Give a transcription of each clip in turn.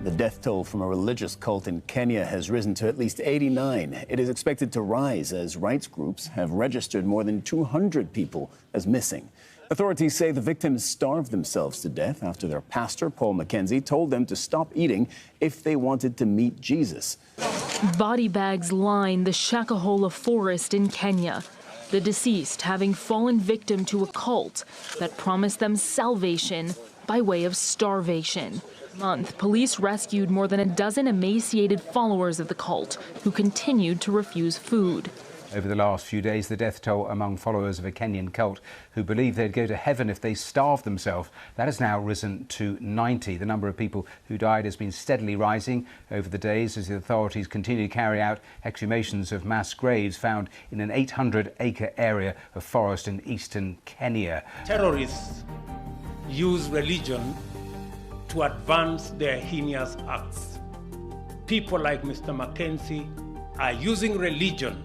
The death toll from a religious cult in Kenya has risen to at least 89. It is expected to rise as rights groups have registered more than 200 people as missing. Authorities say the victims starved themselves to death after their pastor, Paul Mackenzie, told them to stop eating if they wanted to meet Jesus. Body bags line the Shakahola forest in Kenya, the deceased having fallen victim to a cult that promised them salvation by way of starvation. Month, police rescued more than a dozen emaciated followers of the cult who continued to refuse food. Over the last few days, the death toll among followers of a Kenyan cult who believe they'd go to heaven if they starved themselves, that has now risen to 90. The number of people who died has been steadily rising over the days as the authorities continue to carry out exhumations of mass graves found in an 800-acre area of forest in eastern Kenya. Terrorists use religion to advance their heinous acts. People like Mr. Mackenzie are using religion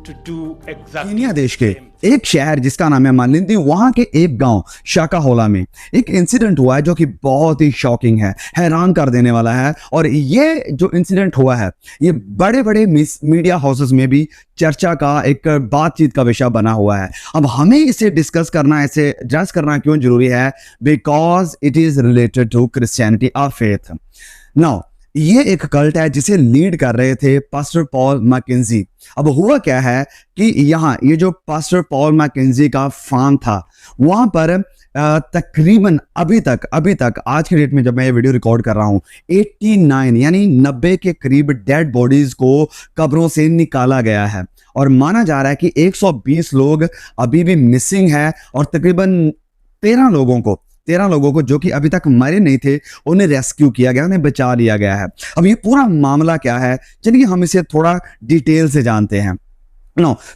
to do exactly Kenya देश के एक शहर जिसका नाम है Malindi, वहां के एक गांव शाकाहोला में एक इंसिडेंट हुआ है जो कि बहुत ही शॉकिंग है, हैरान कर देने वाला है। और ये जो इंसिडेंट हुआ है ये बड़े बड़े मीडिया हाउसेस में भी चर्चा का एक बातचीत का विषय बना हुआ है। अब हमें इसे डिस्कस करना, इसे एड्रेस करना क्यों जरूरी है? Because it is related to Christianity of faith. Now ये एक कल्ट है जिसे लीड कर रहे थे पास्टर पॉल मैकेंजी। अब हुआ क्या है कि यहाँ ये जो पास्टर पॉल मैकेंजी का फार्म था वहां पर तकरीबन अभी तक आज की डेट में जब मैं ये वीडियो रिकॉर्ड कर रहा हूँ 89 यानी 90 के करीब डेड बॉडीज को कब्रों से निकाला गया है और माना जा रहा है कि 120 लोग अभी भी मिसिंग है और तकरीबन 13 लोगों को जो कि अभी तक मरे नहीं थे उन्हें रेस्क्यू किया गया, उन्हें बचा लिया गया है। अब ये पूरा मामला क्या है, चलिए हम इसे थोड़ा डिटेल से जानते हैं।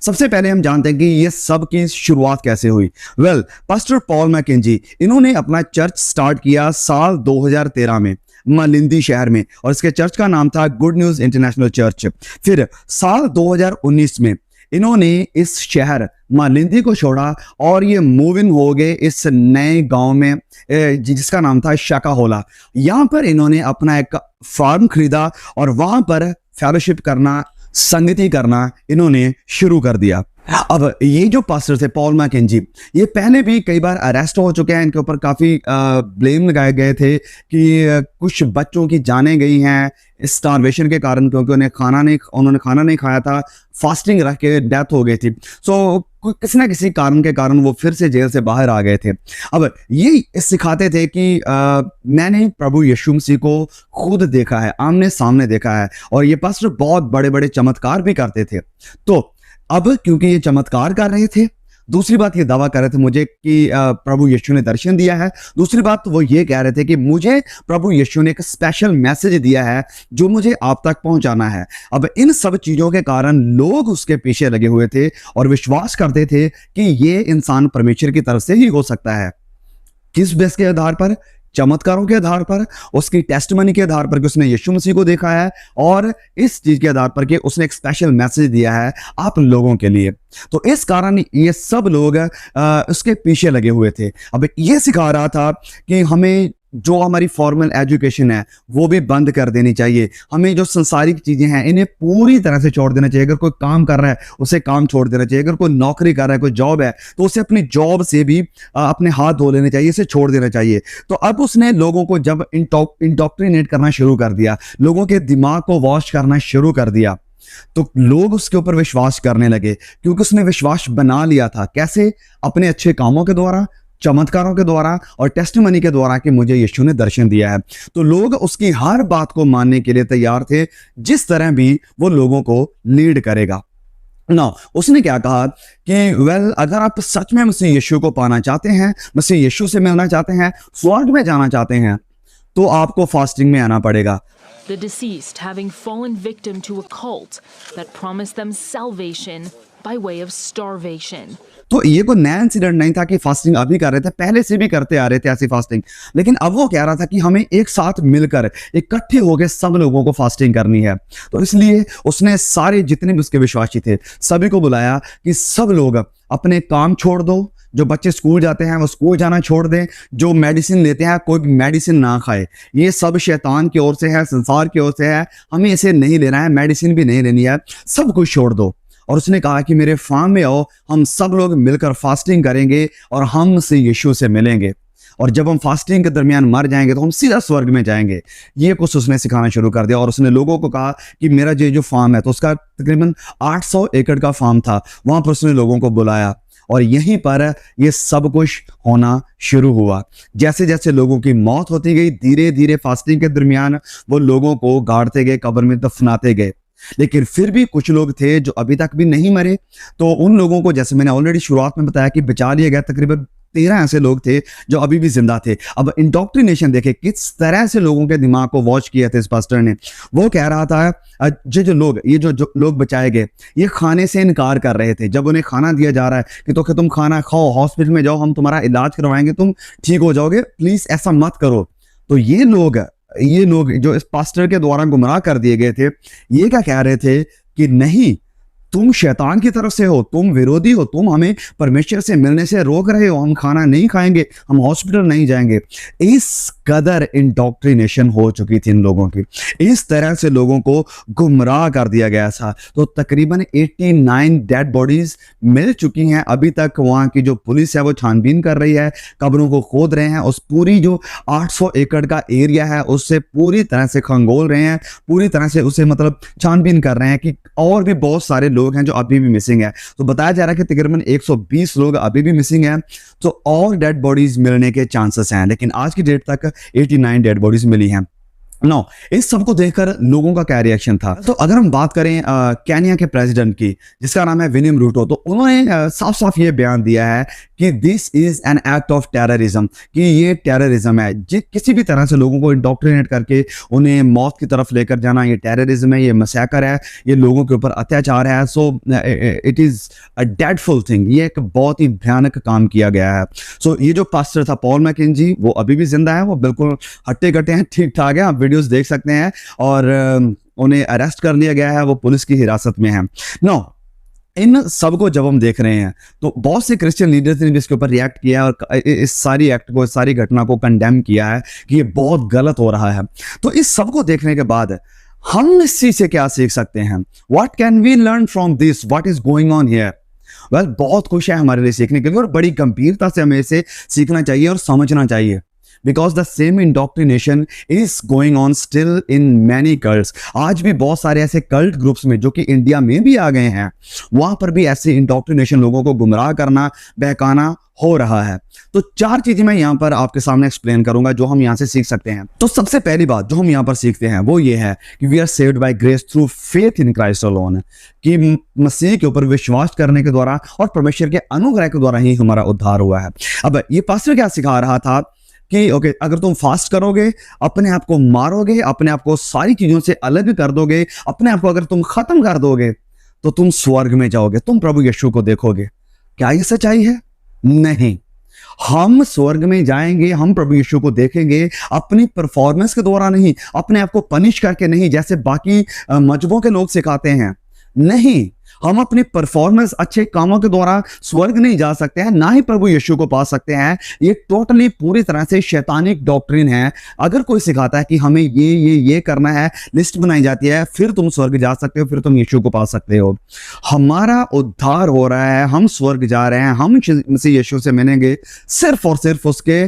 सबसे पहले हम जानते हैं कि ये सब की शुरुआत कैसे हुई। पास्टर पॉल मैकेंजी इन्होंने अपना चर्च स्टार्ट किया साल 2013 में मालिंदी शहर में और इसके चर्च का नाम था गुड न्यूज इंटरनेशनल चर्च। फिर साल 2019 में इन्होंने इस शहर मालिंदी को छोड़ा और ये मूविंग हो गए इस नए गांव में जिसका नाम था शाकाहोला। यहाँ पर इन्होंने अपना एक फार्म खरीदा और वहां पर फेलोशिप करना, संगति करना इन्होंने शुरू कर दिया। अब ये जो पास्टर थे पॉल मैकेंजी, ये पहले भी कई बार अरेस्ट हो चुके हैं। इनके ऊपर काफी ब्लेम लगाए गए थे कि कुछ बच्चों की जानें गई हैं स्टारवेशन के कारण, क्योंकि उन्होंने खाना नहीं खाया था, फास्टिंग रख के डेथ हो गई थी। सो किसी ना किसी कारण के कारण वो फिर से जेल से बाहर आ गए थे। अब ये सिखाते थे कि मैंने प्रभु यीशु मसीह को खुद देखा है, आमने सामने देखा है, और ये पास्टर बहुत बड़े बड़े चमत्कार भी करते थे। तो अब क्योंकि ये चमत्कार कर रहे थे, दूसरी बात ये दावा कर रहे थे मुझे कि प्रभु यीशु ने दर्शन दिया है, दूसरी बात तो वो ये कह रहे थे कि मुझे प्रभु यीशु ने एक स्पेशल मैसेज दिया है जो मुझे आप तक पहुंचाना है। अब इन सब चीजों के कारण लोग उसके पीछे लगे हुए थे और विश्वास करते थे कि ये इंसान परमेश्वर की तरफ से ही हो सकता है। किस बेस के आधार पर? चमत्कारों के आधार पर, उसकी टेस्टिमनी के आधार पर कि उसने यीशु मसीह को देखा है और इस चीज के आधार पर कि उसने एक स्पेशल मैसेज दिया है आप लोगों के लिए। तो इस कारण ये सब लोग उसके पीछे लगे हुए थे। अब ये सिखा रहा था कि हमें जो हमारी फॉर्मल एजुकेशन है वो भी बंद कर देनी चाहिए, हमें जो संसारिक चीजें हैं इन्हें पूरी तरह से छोड़ देना चाहिए। अगर कोई काम कर रहा है उसे काम छोड़ देना चाहिए, अगर कोई नौकरी कर रहा है, कोई जॉब है तो उसे अपनी जॉब से भी अपने हाथ धो लेने चाहिए, इसे छोड़ देना चाहिए। तो अब उसने लोगों को जब इंडोक्ट्रिनेट करना शुरू कर दिया, लोगों के दिमाग को वॉश करना शुरू कर दिया, तो लोग उसके ऊपर विश्वास करने लगे क्योंकि उसने विश्वास बना लिया था। कैसे? अपने अच्छे कामों के द्वारा, चमत्कारों के द्वारा और टेस्टिमनी के द्वारा कि मुझे यीशु ने दर्शन दिया है। तो लोग उसकी हर बात को मानने के लिए तैयार थे, जिस तरह भी वो लोगों को लीड करेगा। उसने क्या कहा कि अगर आप सच में मसीह यीशु को पाना चाहते हैं, मसीह यीशु से मिलना चाहते हैं, स्वर्ग में जाना चाहते हैं, तो आपको फास्टिंग में आना पड़ेगा। The deceased having fallen victim to a cult that promised them salvation by way of starvation. तो ये कोई नया इंसिडेंट नहीं था कि फास्टिंग अभी कर रहे थे, पहले से भी करते आ रहे थे ऐसी फास्टिंग, लेकिन अब वो कह रहा था कि हमें एक साथ मिलकर इकट्ठे होकर सब लोगों को फास्टिंग करनी है। तो इसलिए उसने सारे जितने भी उसके विश्वासी थे सभी को बुलाया कि सब लोग अपने काम छोड़ दो, जो बच्चे स्कूल जाते हैं वो स्कूल जाना छोड़ दें, जो मेडिसिन लेते हैं कोई भी मेडिसिन ना खाए। ये सब शैतान की ओर से है, संसार की ओर से है, हमें इसे नहीं लेना है, मेडिसिन भी नहीं लेनी है, सब कुछ छोड़ दो। और उसने कहा कि मेरे फार्म में आओ, हम सब लोग मिलकर फास्टिंग करेंगे और हम से यीशु से मिलेंगे, और जब हम फास्टिंग के दरमियान मर जाएंगे तो हम सीधा स्वर्ग में जाएंगे। ये कुछ उसने सिखाना शुरू कर दिया। और उसने लोगों को कहा कि मेरा जो फार्म है, तो उसका तकरीबन 800 एकड़ का फार्म था, वहां पर उसने लोगों को बुलाया और यहीं पर ये सब कुछ होना शुरू हुआ। जैसे जैसे लोगों की मौत होती गई, धीरे धीरे फास्टिंग के दरमियान वो लोगों को गाड़ते गए, कब्र में दफनाते गए। लेकिन फिर भी कुछ लोग थे जो अभी तक भी नहीं मरे, तो उन लोगों को, जैसे मैंने ऑलरेडी शुरुआत में बताया, कि बचा लिया गया। तकरीबन 13 ऐसे लोग थे जो अभी भी जिंदा थे। अब इंडोक्ट्रिनेशन देखे किस तरह से लोगों के दिमाग को वॉच किया था इस पास्टर ने। वो कह रहा था जो लोग बचाए गए, ये खाने से इनकार कर रहे थे। जब उन्हें खाना दिया जा रहा है कि तो तुम खाना खाओ, हॉस्पिटल में जाओ, हम तुम्हारा इलाज करवाएंगे, तुम ठीक हो जाओगे, प्लीज ऐसा मत करो। तो ये लोग जो इस पास्टर के द्वारा गुमराह कर दिए गए थे, ये क्या कह रहे थे कि नहीं, तुम शैतान की तरफ से हो, तुम विरोधी हो, तुम हमें परमेश्वर से मिलने से रोक रहे हो, हम खाना नहीं खाएंगे, हम हॉस्पिटल नहीं जाएंगे। इस कदर इंडोक्ट्रिनेशन हो चुकी थी इन लोगों की, इस तरह से लोगों को गुमराह कर दिया गया था। तो तकरीबन 89 डेड बॉडीज मिल चुकी हैं। अभी तक वहाँ की जो पुलिस है वो छानबीन कर रही है, कब्रों को खोद रहे हैं, उस पूरी जो 800 एकड़ का एरिया है उससे पूरी तरह से खंगोल रहे हैं, पूरी तरह से उसे मतलब छानबीन कर रहे हैं कि और भी बहुत सारे लोग हैं जो अभी भी मिसिंग है। तो बताया जा रहा है कि तकरीबन 120 लोग अभी भी मिसिंग हैं, तो और डेड बॉडीज मिलने के चांसेस हैं। लेकिन आज की डेट तक 89 डेड बॉडीज मिली हैं। नो, इस सबको देखकर लोगों का क्या रिएक्शन था? तो अगर हम बात करें केन्या के प्रेसिडेंट की, जिसका नाम है विलियम रूटो, तो उन्होंने साफ साफ ये बयान दिया है कि this is an act of terrorism, कि ये टेररिज्म है। किसी भी तरह से लोगों को इंडोक्ट्रिनेट करके उन्हें मौत की तरफ लेकर जाना, ये टेररिज्म है, ये मसैकर है, ये लोगों के ऊपर अत्याचार है। So it is a dreadful thing, ये एक बहुत ही भयानक काम किया गया है। सो ये जो पास्टर था पॉल मैकेंजी, वो अभी भी जिंदा है, वो बिल्कुल हट्टे कट्टे हैं, ठीक ठाक है, आप वीडियोस देख सकते हैं। और उन्हें अरेस्ट कर लिया गया है, वो पुलिस की हिरासत में है। नो, इन सबको जब हम देख रहे हैं तो बहुत से क्रिश्चियन लीडर्स ने भी इसके ऊपर रिएक्ट किया और इस सारी घटना को कंडेम किया है कि ये बहुत गलत हो रहा है। तो इस सबको देखने के बाद हम इस चीज से क्या सीख सकते हैं? What can we learn from this, what is going on here? Well, बहुत कुछ है हमारे लिए सीखने के लिए और बड़ी गंभीरता से हमें इसे सीखना चाहिए और समझना चाहिए। Because the same indoctrination is going on still in many cults. आज भी बहुत सारे ऐसे कल्ट ग्रुप्स में, जो कि इंडिया में भी आ गए हैं, वहां पर भी ऐसे इंडोक्ट्रिनेशन, लोगों को गुमराह करना, बहकाना हो रहा है। तो 4 चीजें मैं यहाँ पर आपके सामने एक्सप्लेन करूंगा जो हम यहाँ से सीख सकते हैं। तो सबसे पहली बात जो हम यहाँ पर सीखते हैं वो ये है कि we are saved by grace through faith in Christ alone, कि मसीह के ऊपर विश्वास करने के द्वारा और परमेश्वर के अनुग्रह के द्वारा ही हमारा उद्धार हुआ है। अब ये पास्टर क्या सिखा रहा था कि ओके, अगर तुम फास्ट करोगे, अपने आप को मारोगे, अपने आप को सारी चीजों से अलग कर दोगे, अपने आप को अगर तुम खत्म कर दोगे, तो तुम स्वर्ग में जाओगे, तुम प्रभु यीशु को देखोगे। क्या ये सच्चाई है? नहीं। हम स्वर्ग में जाएंगे, हम प्रभु यीशु को देखेंगे अपनी परफॉर्मेंस के द्वारा नहीं, अपने आप को पनिश करके नहीं, जैसे बाकी मजहबों के लोग सिखाते हैं। नहीं, हम अपनी परफॉर्मेंस, अच्छे कामों के द्वारा स्वर्ग नहीं जा सकते हैं, ना ही प्रभु यीशु को पा सकते हैं। ये टोटली पूरी तरह से शैतानिक डॉक्ट्रिन है। अगर कोई सिखाता है कि हमें ये करना है, लिस्ट बनाई जाती है, फिर तुम स्वर्ग जा सकते हो, फिर तुम यीशु को पा सकते हो। हमारा उद्धार हो रहा है, हम स्वर्ग जा रहे हैं, हम मसीह यीशु से मिलेंगे सिर्फ और सिर्फ उसके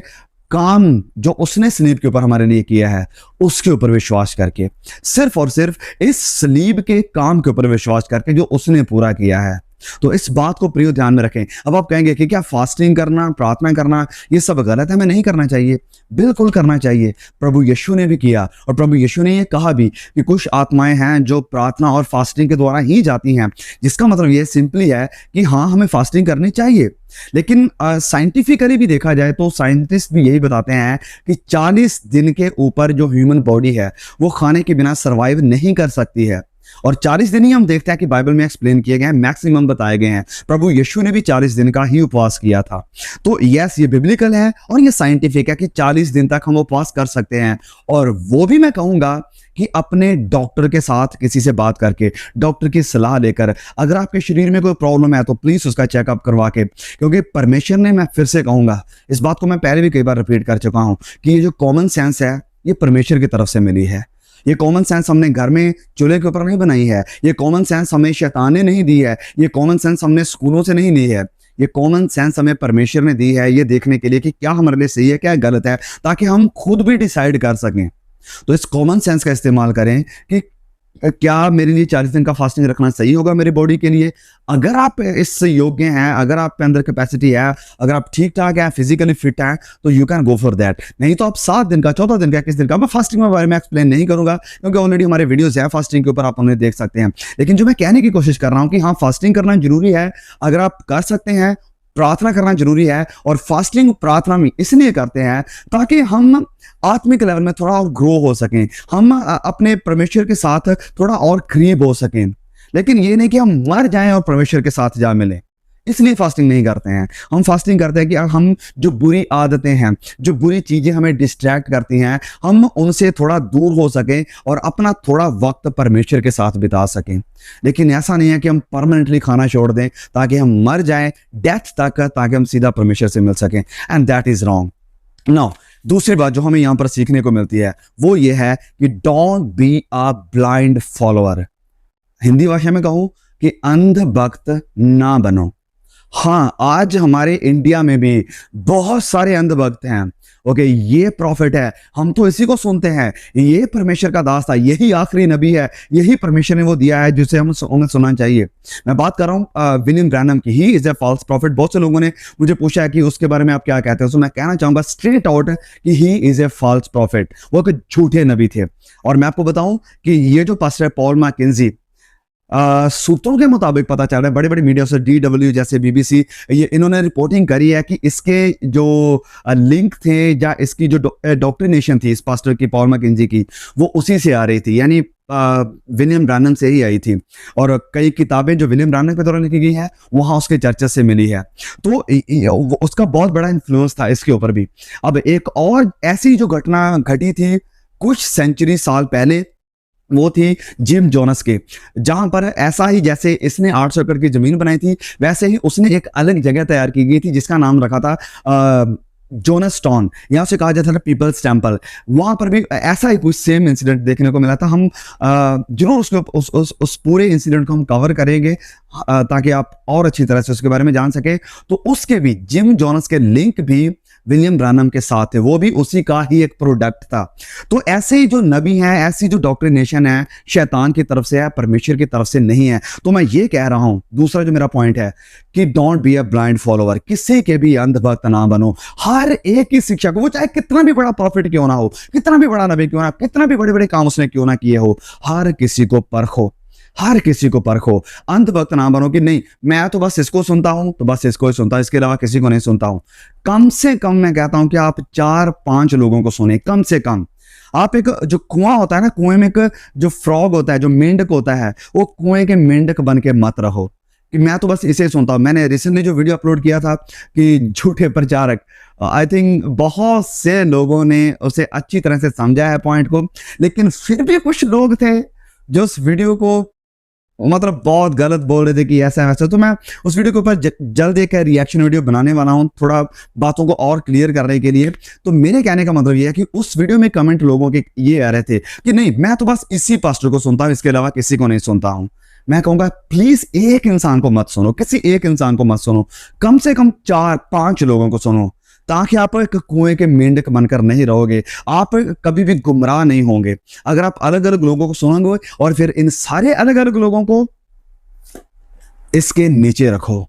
काम जो उसने सलीब के ऊपर हमारे लिए किया है उसके ऊपर विश्वास करके, सिर्फ और सिर्फ इस सलीब के काम के ऊपर विश्वास करके जो उसने पूरा किया है। तो इस बात को प्रिय ध्यान में रखें। अब आप कहेंगे कि क्या फास्टिंग करना, प्रार्थना करना ये सब गलत है, हमें नहीं करना चाहिए? बिल्कुल करना चाहिए। प्रभु यीशु ने भी किया और प्रभु यीशु ने ये कहा भी कि कुछ आत्माएं हैं जो प्रार्थना और फास्टिंग के द्वारा ही जाती हैं, जिसका मतलब ये सिंपली है कि हाँ, हमें फास्टिंग करनी चाहिए। लेकिन साइंटिफिकली भी देखा जाए तो साइंटिस्ट भी यही बताते हैं कि 40 दिन के ऊपर जो ह्यूमन बॉडी है वो खाने के बिना सर्वाइव नहीं कर सकती है। और 40 दिन ही हम देखते हैं कि बाइबल में एक्सप्लेन किए गए हैं, मैक्सिमम बताए गए हैं। प्रभु यीशु ने भी 40 दिन का ही उपवास किया था। तो यस, ये बिब्लिकल है और ये साइंटिफिक है कि 40 दिन तक हम उपवास कर सकते हैं। और वो भी मैं कहूंगा कि अपने डॉक्टर के साथ किसी से बात करके, डॉक्टर की सलाह लेकर, अगर आपके शरीर में कोई प्रॉब्लम है तो प्लीज उसका चेकअप करवा के, क्योंकि परमेश्वर ने, मैं फिर से कहूंगा, इस बात को मैं पहले भी कई बार रिपीट कर चुका हूं कि ये जो कॉमन सेंस है ये परमेश्वर की तरफ से मिली है। ये कॉमन सेंस हमने घर में चूल्हे के ऊपर नहीं बनाई है, ये कॉमन सेंस हमें शैतान ने नहीं दी है, ये कॉमन सेंस हमने स्कूलों से नहीं ली है, ये कॉमन सेंस हमें परमेश्वर ने दी है ये देखने के लिए कि क्या हमारे लिए सही है क्या गलत है, ताकि हम खुद भी डिसाइड कर सकें। तो इस कॉमन सेंस का इस्तेमाल करें कि क्या मेरे लिए 40 दिन का फास्टिंग रखना सही होगा मेरी बॉडी के लिए। अगर आप इस योग्य हैं, अगर आपके अंदर कैपेसिटी है, अगर आप ठीक ठाक है, फिजिकली फिट है, तो you can go for that. नहीं तो आप 7 दिन का, 14 दिन का, किस दिन का, मैं फास्टिंग के बारे में एक्सप्लेन नहीं करूंगा क्योंकि ऑलरेडी हमारे वीडियोस है फास्टिंग के ऊपर, आप उन्हें देख सकते हैं। लेकिन जो मैं कहने की कोशिश कर रहा हूं कि हाँ, फास्टिंग करना जरूरी है, अगर आप कर सकते हैं, प्रार्थना करना जरूरी है। और फास्टिंग प्रार्थना में इसलिए करते हैं ताकि हम आत्मिक लेवल में थोड़ा और ग्रो हो सकें, हम अपने परमेश्वर के साथ थोड़ा और करीब हो सकें। लेकिन ये नहीं कि हम मर जाएं और परमेश्वर के साथ जा मिलें, इसलिए फास्टिंग नहीं करते हैं। हम फास्टिंग करते हैं कि हम जो बुरी आदतें हैं, जो बुरी चीजें हमें डिस्ट्रैक्ट करती हैं, हम उनसे थोड़ा दूर हो सकें और अपना थोड़ा वक्त परमेश्वर के साथ बिता सकें। लेकिन ऐसा नहीं है कि हम परमानेंटली खाना छोड़ दें ताकि हम मर जाएं डेथ तक, ताकि हम सीधा परमेश्वर से मिल सकें, and that is wrong. Now दूसरी बात जो हमें यहां पर सीखने को मिलती है वो ये है कि don't be a blind follower. Hindi भाषा में कहूं कि अंध भक्त ना बनो। हाँ, आज हमारे इंडिया में भी बहुत सारे अंध भक्त हैं। ओके, ये प्रॉफिट है, हम तो इसी को सुनते हैं, ये परमेश्वर का दास था, यही आखिरी नबी है, यही परमेश्वर ने वो दिया है जिसे हमें सुनना चाहिए। मैं बात कर रहा हूँ विलियम ब्रैनम की, he is a false prophet. बहुत से लोगों ने मुझे पूछा है कि उसके बारे में आप क्या कहते हैं, तो मैं कहना चाहूंगा स्ट्रेट आउट कि he is a false prophet, वो एक झूठे नबी थे। और मैं आपको बताऊं कि ये जो पास्टर पॉल मैकेंजी, सूत्रों के मुताबिक पता चल रहा है, बड़े बड़े मीडिया से, DW जैसे BBC, ये इन्होंने रिपोर्टिंग करी है कि इसके जो लिंक थे या इसकी जो डॉक्ट्रिनेशन थी इस पास्टर की, पॉल मैकेंजी की, वो उसी से आ रही थी, यानी विलियम ब्रैनम से ही आई थी। और कई किताबें जो विलियम ब्रैनम के दौरान लिखी गई है वहां उसके चर्चा से मिली है, तो उसका बहुत बड़ा इन्फ्लुएंस था इसके ऊपर भी। अब एक और ऐसी जो घटना घटी थी कुछ सेंचुरी साल पहले, वो थी जिम जोनस के, जहां पर ऐसा ही जैसे इसने 800 एकड़ की जमीन बनाई थी, वैसे ही उसने एक अलग जगह तैयार की गई थी जिसका नाम रखा था जोनस टाउन, यहाँ से कहा जाता था पीपल्स टेम्पल। वहां पर भी ऐसा ही कुछ सेम इंसिडेंट देखने को मिला था। हम जरूर उस पूरे इंसिडेंट को हम कवर करेंगे ताकि आप और अच्छी तरह से उसके बारे में जान सके। तो उसके भी जिम जोनस के लिंक भी विलियम ब्रैनम के साथ है, वो भी उसी का ही एक प्रोडक्ट था। तो ऐसे ही जो नबी हैं, ऐसी जो डॉक्ट्रिनेशन है, शैतान की तरफ से है, परमेश्वर की तरफ से नहीं है। तो मैं ये कह रहा हूं, दूसरा जो मेरा पॉइंट है कि don't be a blind follower, किसी के भी अंधभक्त ना बनो। हर एक की शिक्षा को, वो चाहे कितना भी बड़ा प्रॉफिट क्यों ना हो, कितना भी बड़ा नबी क्यों ना, कितना भी बड़े बड़े काम उसने क्यों ना किए हो, हर किसी को परखो, हर किसी को परखो। अंधभक्त ना बनो कि नहीं मैं तो बस इसको सुनता हूं, तो बस इसको ही सुनता हूं, इसके अलावा किसी को नहीं सुनता हूं। कम से कम मैं कहता हूं कि आप 4-5 लोगों को सुने, कम से कम। आप एक जो कुआं होता है ना, कुएं में एक जो फ्रॉग होता है, जो मेंढक होता है, वो कुएं के मेंढक बन के मत रहो कि मैं तो बस इसे सुनता हूं। मैंने रिसेंटली जो वीडियो अपलोड किया था कि झूठे प्रचारक, आई थिंक बहुत से लोगों ने उसे अच्छी तरह से समझा है पॉइंट को, लेकिन फिर भी कुछ लोग थे जो उस वीडियो को मतलब बहुत गलत बोल रहे थे कि ऐसा वैसा। तो मैं उस वीडियो के ऊपर जल्द एक रिएक्शन वीडियो बनाने वाला हूं, थोड़ा बातों को और क्लियर करने के लिए। तो मेरे कहने का मतलब ये है कि उस वीडियो में कमेंट लोगों के ये आ रहे थे कि नहीं मैं तो बस इसी पास्टर को सुनता हूं, इसके अलावा किसी को नहीं सुनता हूं। मैं कहूंगा प्लीज एक इंसान को मत सुनो, किसी एक इंसान को मत सुनो, कम से कम 4-5 लोगों को सुनो, ताकि आप एक कुएं के मेंढक बनकर नहीं रहोगे, आप कभी भी गुमराह नहीं होंगे। अगर आप अलग अलग लोगों को सुनोगे और फिर इन सारे अलग अलग लोगों को इसके नीचे रखो,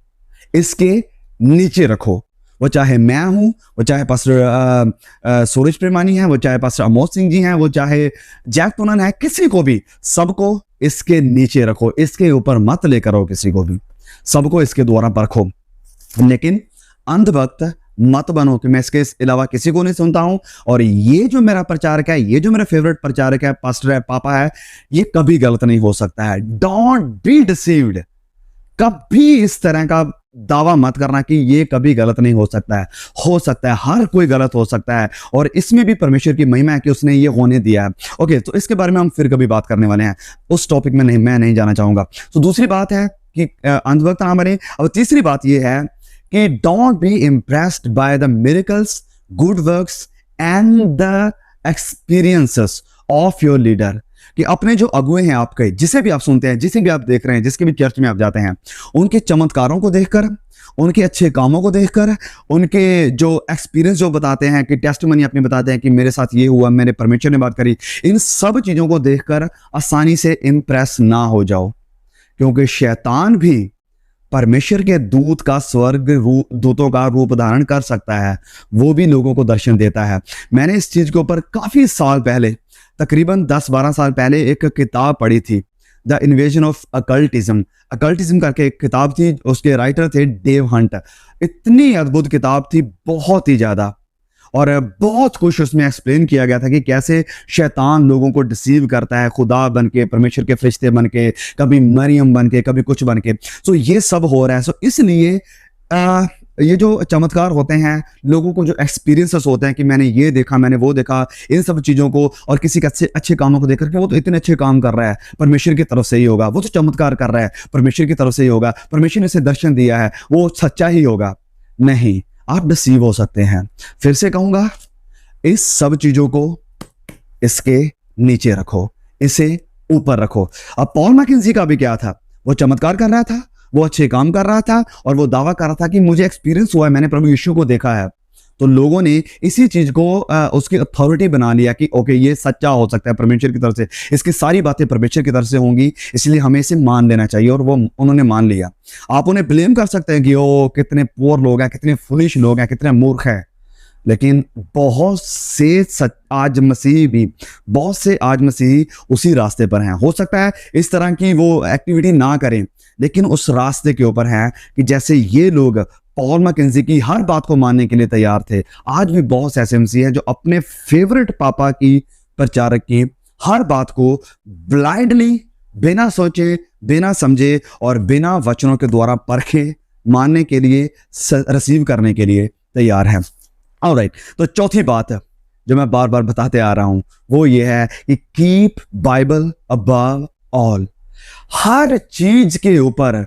इसके नीचे रखो, वो चाहे मैं हूं, वो चाहे पास्टर सूरज प्रेमानी है, वो चाहे पास्टर अमोद सिंह जी हैं, वो चाहे जैक पुनन है, किसी को भी, सबको इसके नीचे रखो, इसके ऊपर मत लेकर आओ किसी को भी, सबको इसके द्वारा परखो। लेकिन अंधभक्त मत बनो कि मैं इसके अलावा किसी को नहीं सुनता हूं। और ये जो मेरा प्रचारक है, ये जो मेरा फेवरेट प्रचारक है, पास्टर है, पापा है, ये कभी गलत नहीं हो सकता है। डोंट बी डिसीव्ड, कभी इस तरह का दावा मत करना कि ये कभी गलत नहीं हो सकता है। हो सकता है, हर कोई गलत हो सकता है, और इसमें भी परमेश्वर की महिमा है कि उसने ये होने दिया है। ओके, तो इसके बारे में हम फिर कभी बात करने वाले हैं, उस टॉपिक में मैं नहीं जाना चाहूंगा। तो दूसरी बात है कि अंधभक्त ना बने। अब तीसरी बात ये है कि don't be impressed by the miracles, good works and the experiences of your leader. कि अपने जो अगुए हैं आपके, जिसे भी आप सुनते हैं, जिसे भी आप देख रहे हैं, जिसके भी चर्च में आप जाते हैं, उनके चमत्कारों को देखकर, उनके अच्छे कामों को देखकर, उनके जो एक्सपीरियंस जो बताते हैं कि टेस्टिमनी अपने बताते हैं कि मेरे साथ ये हुआ, मेरे परमेश्वर ने बात करी, इन सब चीज़ों को देखकर आसानी से इम्प्रेस ना हो जाओ, क्योंकि शैतान भी परमेश्वर के दूत का दूतों का रूप धारण कर सकता है। वो भी लोगों को दर्शन देता है। मैंने इस चीज़ के ऊपर काफ़ी साल पहले, तकरीबन 10-12 साल पहले एक किताब पढ़ी थी, द इन्वेजन ऑफ अकल्टिज्म करके एक किताब थी। उसके राइटर थे डेव हंट। इतनी अद्भुत किताब थी, बहुत ही ज़्यादा, और बहुत कुछ उसमें एक्सप्लेन किया गया था कि कैसे शैतान लोगों को डिसीव करता है, खुदा बन के, परमेश्वर के फरिश्ते बन के, कभी मरियम बन के, कभी कुछ बन के। सो ये सब हो रहा है। सो इसलिए ये जो चमत्कार होते हैं, लोगों को जो एक्सपीरियंसेस होते हैं कि मैंने ये देखा, मैंने वो देखा, इन सब चीज़ों को, और किसी के अच्छे कामों को देखकर कि वो तो इतने अच्छे काम कर रहा है, परमेश्वर की तरफ से ही होगा, वो तो चमत्कार कर रहा है, परमेश्वर की तरफ से ही होगा, परमेश्वर ने इसे दर्शन दिया है, वो सच्चा ही होगा। नहीं, आप डिसीव हो सकते हैं। फिर से कहूंगा, इस सब चीज़ों को इसके नीचे रखो, इसे ऊपर रखो। अब पॉल मैकेंजी का भी क्या था? वो चमत्कार कर रहा था, वो अच्छे काम कर रहा था, और वो दावा कर रहा था कि मुझे एक्सपीरियंस हुआ है, मैंने प्रभु यीशु को देखा है। तो लोगों ने इसी चीज को उसकी अथॉरिटी बना लिया कि ओके, ये सच्चा हो सकता है परमेश्वर की तरफ से, इसकी सारी बातें परमेश्वर की तरफ से होंगी, इसलिए हमें इसे मान लेना चाहिए। और वो उन्होंने मान लिया। आप उन्हें ब्लेम कर सकते हैं कि ओ कितने पुअर लोग हैं, कितने फुलिश लोग हैं, कितने मूर्ख हैं, लेकिन बहुत से आज मसीही उसी रास्ते पर हैं। हो सकता है इस तरह की वो एक्टिविटी ना करें, लेकिन उस रास्ते के ऊपर हैं कि जैसे ये लोग पॉल मैकेंजी की हर बात को मानने के लिए तैयार थे। आज भी बहुत से ऐसे मसीही हैं जो अपने फेवरेट पापा की प्रचारक की हर बात को ब्लाइंडली, बिना सोचे, बिना समझे और बिना वचनों के द्वारा परखे मानने के लिए, रिसीव करने के लिए तैयार हैं। ऑलराइट, तो चौथी बात जो मैं बार बार बताते आ रहा हूं वो ये है कि कीप बाइबल अबव ऑल। हर चीज के ऊपर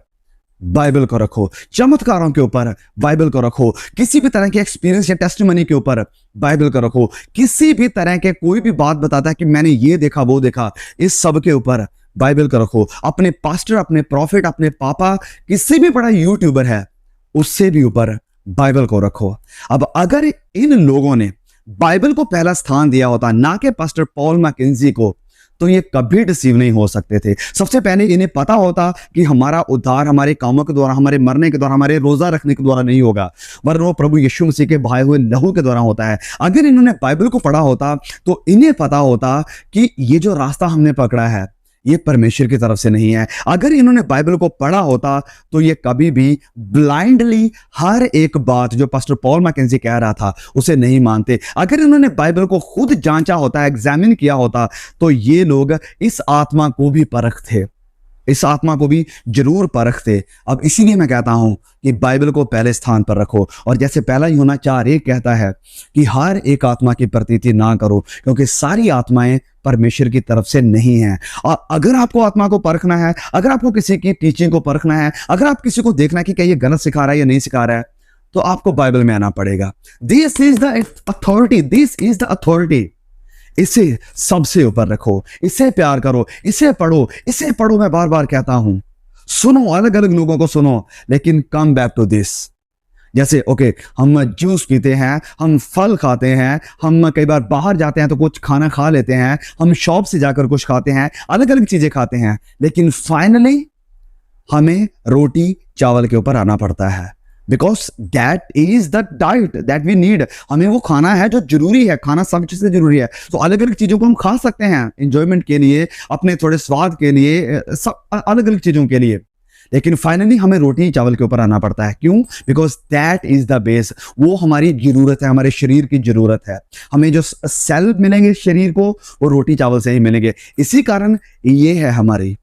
बाइबल को रखो, चमत्कारों के ऊपर बाइबल को रखो, किसी भी तरह के एक्सपीरियंस या टेस्टिमनी के ऊपर बाइबल को रखो, किसी भी तरह के कोई भी बात बताता है कि मैंने ये देखा वो देखा, इस सब के ऊपर बाइबल को रखो। अपने पास्टर, अपने प्रॉफिट, अपने पापा, किसी भी बड़ा यूट्यूबर है, उससे भी ऊपर बाइबल को रखो। अब अगर इन लोगों ने बाइबल को पहला स्थान दिया होता, ना कि पास्टर पॉल मैकेंजी को, तो ये कभी डिसीव नहीं हो सकते थे। सबसे पहले इन्हें पता होता कि हमारा उद्धार हमारे कामों के द्वारा, हमारे मरने के द्वारा, हमारे रोजा रखने के द्वारा नहीं होगा, वरन वो प्रभु यीशु मसीह के बहाए हुए लहू के द्वारा होता है। अगर इन्होंने बाइबल को पढ़ा होता तो इन्हें पता होता कि ये जो रास्ता हमने पकड़ा है ये परमेश्वर की तरफ से नहीं है। अगर इन्होंने बाइबल को पढ़ा होता तो ये कभी भी ब्लाइंडली हर एक बात जो पास्टर पॉल मैकेंजी कह रहा था उसे नहीं मानते। अगर इन्होंने बाइबल को खुद जांचा होता, एग्जामिन किया होता, तो ये लोग इस आत्मा को भी परखते, इस आत्मा को भी जरूर परखते। अब इसीलिए मैं कहता हूं कि बाइबल को पहले स्थान पर रखो। और जैसे पहला यूहन्ना 4:1 कहता है कि हर एक आत्मा की प्रतीति ना करो, क्योंकि सारी आत्माएं परमेश्वर की तरफ से नहीं है। और अगर आपको आत्मा को परखना है, अगर आपको किसी की टीचिंग को परखना है, अगर आप किसी को देखना है कि क्या ये गलत सिखा रहा है या नहीं सिखा रहा है, तो आपको बाइबल में आना पड़ेगा। This is the authority, this is the authority. इसे सबसे ऊपर रखो, इसे प्यार करो, इसे पढ़ो, इसे पढ़ो। मैं बार बार कहता हूं, सुनो, अलग अलग लोगों को सुनो, लेकिन कम बैक टू दिस। जैसे ओके, हम जूस पीते हैं, हम फल खाते हैं, हम कई बार बाहर जाते हैं तो कुछ खाना खा लेते हैं, हम शॉप से जाकर कुछ खाते हैं, अलग अलग चीजें खाते हैं, लेकिन फाइनली हमें रोटी चावल के ऊपर आना पड़ता है। Because that is the diet that we need. हमें वो खाना है जो जरूरी है, खाना सब चीज़ से जरूरी है। तो अलग अलग चीज़ों को हम खा सकते हैं इंजॉयमेंट के लिए, अपने थोड़े स्वाद के लिए, सब अलग अलग चीज़ों के लिए, लेकिन फाइनली हमें रोटी चावल के ऊपर आना पड़ता है। क्यों? Because that is the base. वो हमारी जरूरत है, हमारे शरीर की जरूरत है। हमें जो सेल मिलेंगे शरीर को, वो रोटी चावल से ही मिलेंगे। इसी कारण ये है हमारी,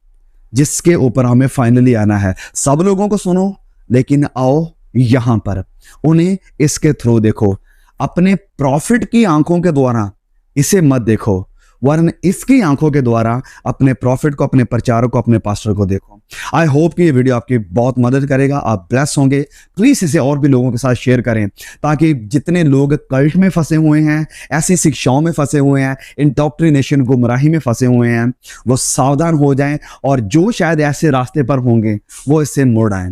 जिसके ऊपर हमें फाइनली आना है। सब लोगों को सुनो, लेकिन आओ यहां पर उन्हें इसके थ्रू देखो। अपने प्रॉफिट की आंखों के द्वारा इसे मत देखो, वरन इसकी आंखों के द्वारा अपने प्रॉफिट को, अपने प्रचारक को, अपने पास्टर को देखो। आई होप कि ये वीडियो आपकी बहुत मदद करेगा, आप ब्लेस होंगे। प्लीज इसे और भी लोगों के साथ शेयर करें, ताकि जितने लोग कल्ट में फंसे हुए हैं, ऐसी शिक्षाओं में फंसे हुए हैं, इंडोक्ट्रिनेशन गुमराही में फंसे हुए हैं, वो सावधान हो जाएं, और जो शायद ऐसे रास्ते पर होंगे वो इससे मुड़ आए।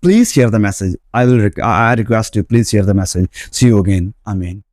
Please share the message. I request you, please share the message. See you again. Amen.